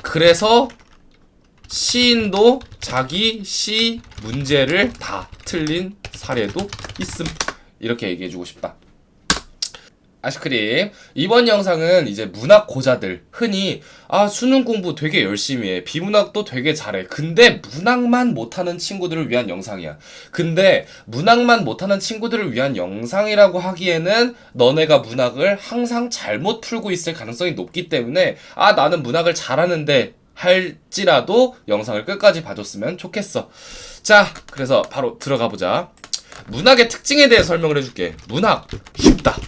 그래서 시인도 자기 시 문제를 다 틀린 사례도 있음. 이렇게 얘기해주고 싶다. 아시크림, 이번 영상은 이제 문학 고자들, 흔히 수능 공부 되게 열심히 해, 비문학도 되게 잘해, 근데 문학만 못하는 친구들을 위한 영상이야. 근데 문학만 못하는 친구들을 위한 영상이라고 하기에는 너네가 문학을 항상 잘못 풀고 있을 가능성이 높기 때문에 나는 문학을 잘하는데 할지라도 영상을 끝까지 봐줬으면 좋겠어. 자, 그래서 바로 들어가보자. 문학의 특징에 대해 설명을 해줄게. 문학 쉽다.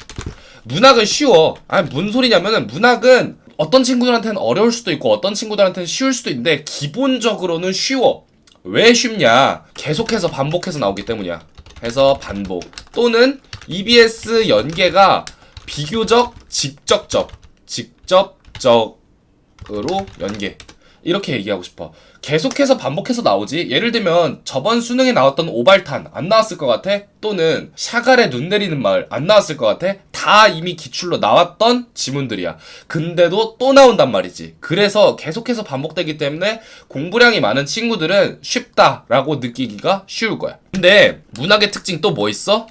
문학은 쉬워. 뭔 소리냐면은, 문학은 어떤 친구들한테는 어려울 수도 있고 어떤 친구들한테는 쉬울 수도 있는데 기본적으로는 쉬워. 왜 쉽냐? 계속해서 반복해서 나오기 때문이야. 해서 반복 또는 EBS 연계가 비교적 직접적으로 연계, 이렇게 얘기하고 싶어. 계속해서 반복해서 나오지. 예를 들면 저번 수능에 나왔던 오발탄 안 나왔을 것 같아? 또는 샤갈의 눈 내리는 마을 안 나왔을 것 같아? 다 이미 기출로 나왔던 지문들이야. 근데도 또 나온단 말이지. 그래서 계속해서 반복되기 때문에 공부량이 많은 친구들은 쉽다라고 느끼기가 쉬울 거야. 근데 문학의 특징 또 뭐 있어?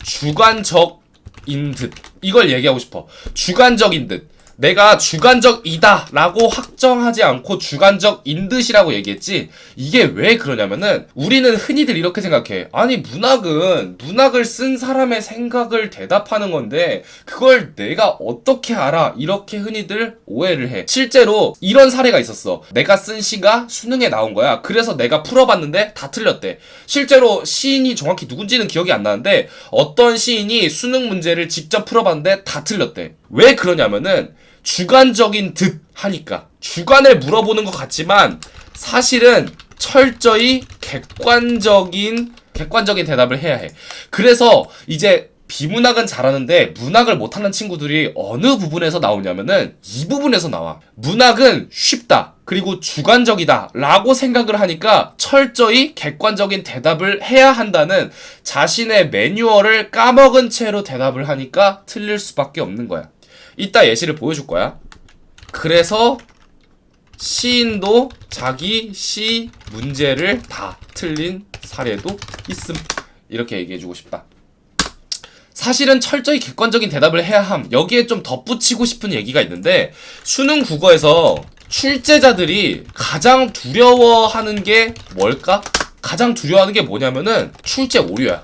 주관적인 듯. 이걸 얘기하고 싶어. 주관적인 듯. 내가 주관적이다 라고 확정하지 않고 주관적인 듯이라고 얘기했지. 이게 왜 그러냐면은, 우리는 흔히들 이렇게 생각해. 아니, 문학을 쓴 사람의 생각을 대답하는 건데 그걸 내가 어떻게 알아? 이렇게 흔히들 오해를 해. 실제로 이런 사례가 있었어. 내가 쓴 시가 수능에 나온 거야. 그래서 내가 풀어봤는데 다 틀렸대. 실제로 시인이 정확히 누군지는 기억이 안 나는데 어떤 시인이 수능 문제를 직접 풀어봤는데 다 틀렸대. 왜 그러냐면은 주관적인 듯 하니까. 주관을 물어보는 것 같지만 사실은 철저히 객관적인 대답을 해야 해. 그래서 이제 비문학은 잘하는데 문학을 못하는 친구들이 어느 부분에서 나오냐면은 이 부분에서 나와. 문학은 쉽다, 그리고 주관적이다 라고 생각을 하니까 철저히 객관적인 대답을 해야 한다는 자신의 매뉴얼을 까먹은 채로 대답을 하니까 틀릴 수밖에 없는 거야. 이따 예시를 보여줄 거야. 그래서 시인도 자기 시 문제를 다 틀린 사례도 있음. 이렇게 얘기해주고 싶다. 사실은 철저히 객관적인 대답을 해야 함. 여기에 좀 덧붙이고 싶은 얘기가 있는데, 수능 국어에서 출제자들이 가장 두려워하는 게 뭘까? 가장 두려워하는 게 뭐냐면은 출제 오류야.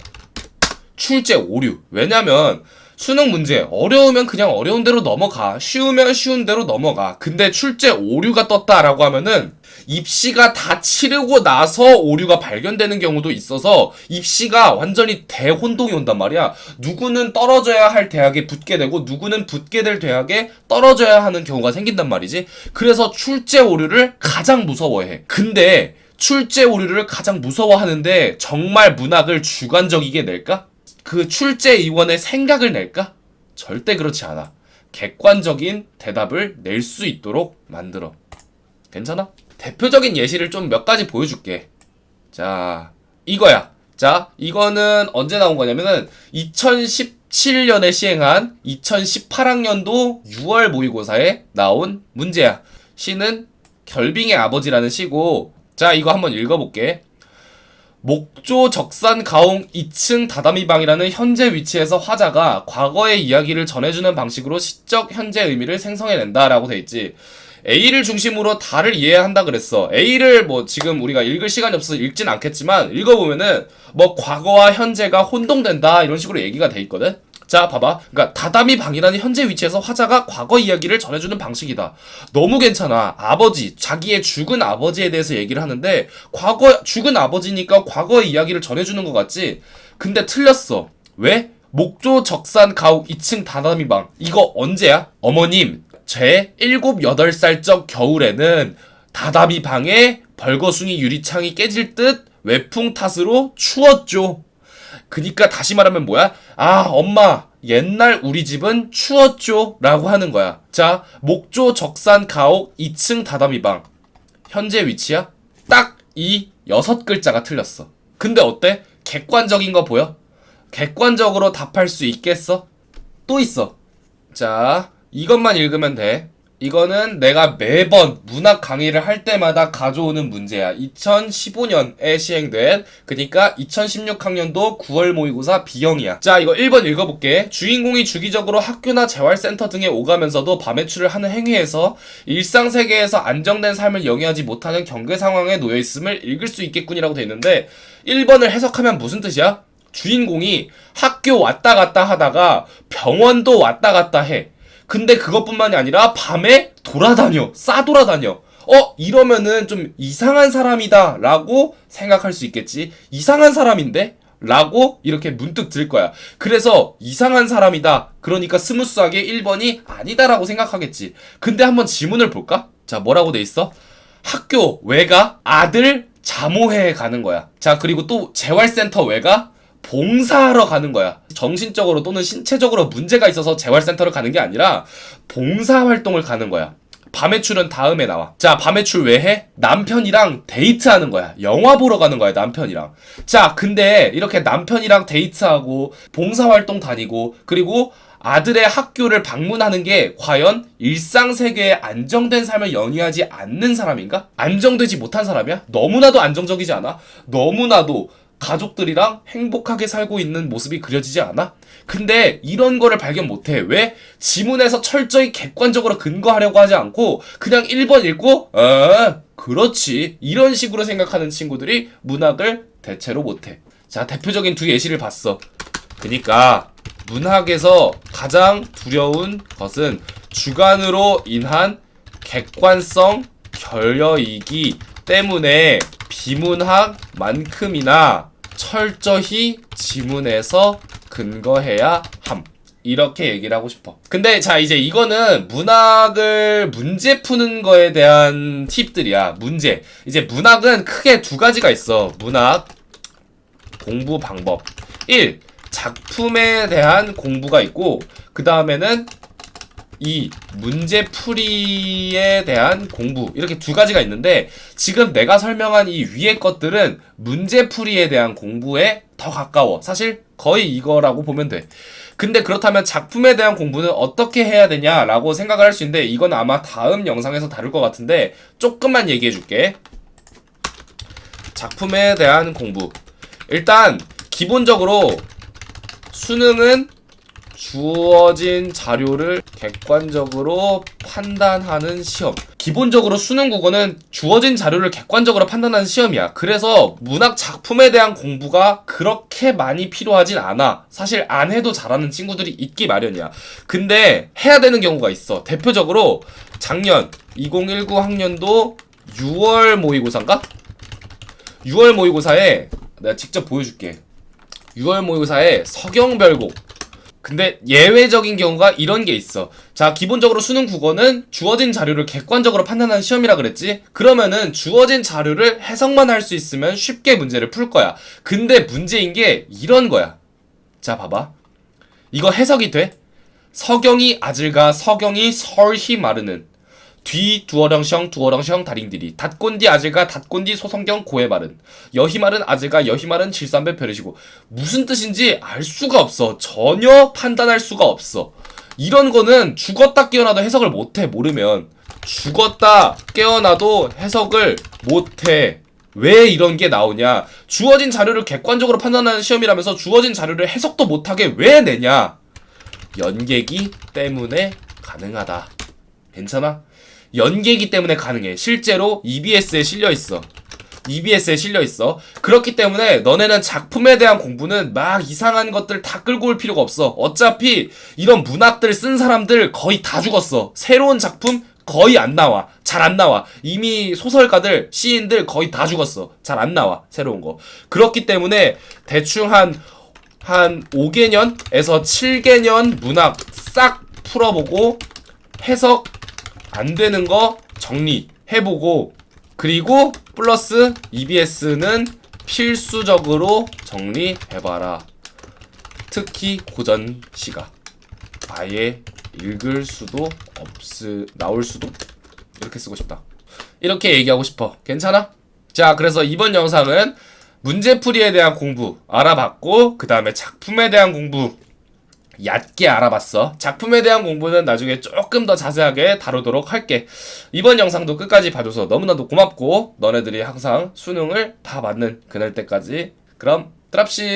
출제 오류. 왜냐면 수능 문제 어려우면 그냥 어려운 대로 넘어가, 쉬우면 쉬운 대로 넘어가. 근데 출제 오류가 떴다라고 하면은 입시가 다 치르고 나서 오류가 발견되는 경우도 있어서 입시가 완전히 대혼동이 온단 말이야. 누구는 떨어져야 할 대학에 붙게 되고 누구는 붙게 될 대학에 떨어져야 하는 경우가 생긴단 말이지. 그래서 출제 오류를 가장 무서워해. 근데 출제 오류를 가장 무서워하는데 정말 문학을 주관적이게 낼까? 그 출제위원의 생각을 낼까? 절대 그렇지 않아. 객관적인 대답을 낼 수 있도록 만들어. 괜찮아? 대표적인 예시를 좀 몇 가지 보여줄게. 자, 이거야. 자, 이거는 언제 나온 거냐면은 2017년에 시행한 2018학년도 6월 모의고사에 나온 문제야. 시는 결빙의 아버지라는 시고, 자, 이거 한번 읽어볼게. 목조 적산 가옥 2층 다다미방이라는 현재 위치에서 화자가 과거의 이야기를 전해주는 방식으로 시적 현재 의미를 생성해낸다 라고 돼 있지. A를 중심으로 다를 이해한다 그랬어. A를 지금 우리가 읽을 시간이 없어서 읽진 않겠지만 읽어보면은 과거와 현재가 혼동된다 이런 식으로 얘기가 돼 있거든. 자, 봐봐. 그러니까 다다미 방이라는 현재 위치에서 화자가 과거 이야기를 전해주는 방식이다. 너무 괜찮아. 아버지, 자기의 죽은 아버지에 대해서 얘기를 하는데 죽은 아버지니까 과거의 이야기를 전해주는 것 같지? 근데 틀렸어. 왜? 목조 적산 가옥 2층 다다미 방. 이거 언제야? 어머님, 제 7, 8살적 겨울에는 다다미 방에 벌거숭이 유리창이 깨질 듯 외풍 탓으로 추웠죠. 그니까 다시 말하면 뭐야? 엄마, 옛날 우리 집은 추웠죠 라고 하는 거야. 자, 목조 적산 가옥 2층 다다미방 현재 위치야? 딱 이 6글자가 틀렸어. 근데 어때? 객관적인 거 보여? 객관적으로 답할 수 있겠어? 또 있어. 자, 이것만 읽으면 돼. 이거는 내가 매번 문학 강의를 할 때마다 가져오는 문제야. 2015년에 시행된, 그러니까 2016학년도 9월 모의고사 B형이야. 자, 이거 1번 읽어볼게. 주인공이 주기적으로 학교나 재활센터 등에 오가면서도 밤외출을 하는 행위에서 일상세계에서 안정된 삶을 영위하지 못하는 경계 상황에 놓여있음을 읽을 수 있겠군이라고 돼 있는데, 1번을 해석하면 무슨 뜻이야? 주인공이 학교 왔다 갔다 하다가 병원도 왔다 갔다 해. 근데 그것뿐만이 아니라 밤에 돌아다녀. 싸돌아다녀. 이러면은 좀 이상한 사람이다 라고 생각할 수 있겠지. 이상한 사람인데? 라고 이렇게 문득 들 거야. 그래서 이상한 사람이다. 그러니까 스무스하게 1번이 아니다 라고 생각하겠지. 근데 한번 지문을 볼까? 자, 뭐라고 돼 있어? 학교 왜가? 아들 자모회에 가는 거야. 자, 그리고 또 재활센터 왜가? 봉사하러 가는 거야. 정신적으로 또는 신체적으로 문제가 있어서 재활센터를 가는 게 아니라 봉사활동을 가는 거야. 밤외출은 다음에 나와. 자, 밤외출 왜 해? 남편이랑 데이트하는 거야. 영화 보러 가는 거야, 남편이랑. 자, 근데 이렇게 남편이랑 데이트하고 봉사활동 다니고 그리고 아들의 학교를 방문하는 게 과연 일상세계에 안정된 삶을 영위하지 않는 사람인가? 안정되지 못한 사람이야? 너무나도 안정적이지 않아? 너무나도 가족들이랑 행복하게 살고 있는 모습이 그려지지 않아? 근데 이런 거를 발견 못해. 왜? 지문에서 철저히 객관적으로 근거하려고 하지 않고 그냥 1번 읽고 그렇지 이런 식으로 생각하는 친구들이 문학을 대체로 못해. 자, 대표적인 두 예시를 봤어. 그니까 문학에서 가장 두려운 것은 주관으로 인한 객관성 결여이기 때문에 비문학만큼이나 철저히 지문에서 근거해야 함. 이렇게 얘기를 하고 싶어. 근데 자, 이제 이거는 문학을 문제 푸는 거에 대한 팁들이야. 문제. 이제 문학은 크게 두 가지가 있어. 문학 공부 방법. 1. 작품에 대한 공부가 있고 그 다음에는 이 문제풀이에 대한 공부, 이렇게 두 가지가 있는데 지금 내가 설명한 이 위의 것들은 문제풀이에 대한 공부에 더 가까워. 사실 거의 이거라고 보면 돼. 근데 그렇다면 작품에 대한 공부는 어떻게 해야 되냐라고 생각을 할 수 있는데 이건 아마 다음 영상에서 다룰 것 같은데 조금만 얘기해 줄게. 작품에 대한 공부. 일단 기본적으로 수능은 주어진 자료를 객관적으로 판단하는 시험. 기본적으로 수능 국어는 주어진 자료를 객관적으로 판단하는 시험이야. 그래서 문학 작품에 대한 공부가 그렇게 많이 필요하진 않아. 사실 안 해도 잘하는 친구들이 있기 마련이야. 근데 해야 되는 경우가 있어. 대표적으로 작년 2019 학년도 6월 모의고사인가? 6월 모의고사에 내가 직접 보여줄게. 6월 모의고사에 서경별곡. 근데 예외적인 경우가 이런 게 있어. 자, 기본적으로 수능 국어는 주어진 자료를 객관적으로 판단하는 시험이라 그랬지? 그러면은 주어진 자료를 해석만 할 수 있으면 쉽게 문제를 풀 거야. 근데 문제인 게 이런 거야. 자, 봐봐. 이거 해석이 돼? 서경이 아질가 서경이 설히 마르는 뒤 두어렁성 두어렁성 다링들이 닷꼰디 아질가 닷꼰디 소성경 고해 마른 여희마른 아질가 여희마른 질산배 별이시고. 무슨 뜻인지 알 수가 없어. 전혀 판단할 수가 없어. 이런 거는 죽었다 깨어나도 해석을 못해. 모르면 죽었다 깨어나도 해석을 못해. 왜 이런 게 나오냐? 주어진 자료를 객관적으로 판단하는 시험이라면서 주어진 자료를 해석도 못하게 왜 내냐? 연계기 때문에 가능하다. 괜찮아? 연계이기 때문에 가능해. 실제로 EBS에 실려있어. EBS에 실려있어. 그렇기 때문에 너네는 작품에 대한 공부는 막 이상한 것들 다 끌고 올 필요가 없어. 어차피 이런 문학들 쓴 사람들 거의 다 죽었어. 새로운 작품 거의 안 나와. 잘 안 나와. 이미 소설가들, 시인들 거의 다 죽었어. 잘 안 나와. 새로운 거. 그렇기 때문에 대충 한 5개년에서 7개년 문학 싹 풀어보고 해석 안 되는 거 정리해보고 그리고 플러스 EBS는 필수적으로 정리해봐라. 특히 고전 시가 아예 읽을 수도 나올 수도 이렇게 쓰고 싶다. 이렇게 얘기하고 싶어. 괜찮아? 자, 그래서 이번 영상은 문제풀이에 대한 공부 알아봤고 그 다음에 작품에 대한 공부 얕게 알아봤어. 작품에 대한 공부는 나중에 조금 더 자세하게 다루도록 할게. 이번 영상도 끝까지 봐줘서 너무나도 고맙고 너네들이 항상 수능을 다 맞는 그날 때까지 그럼 드랍십.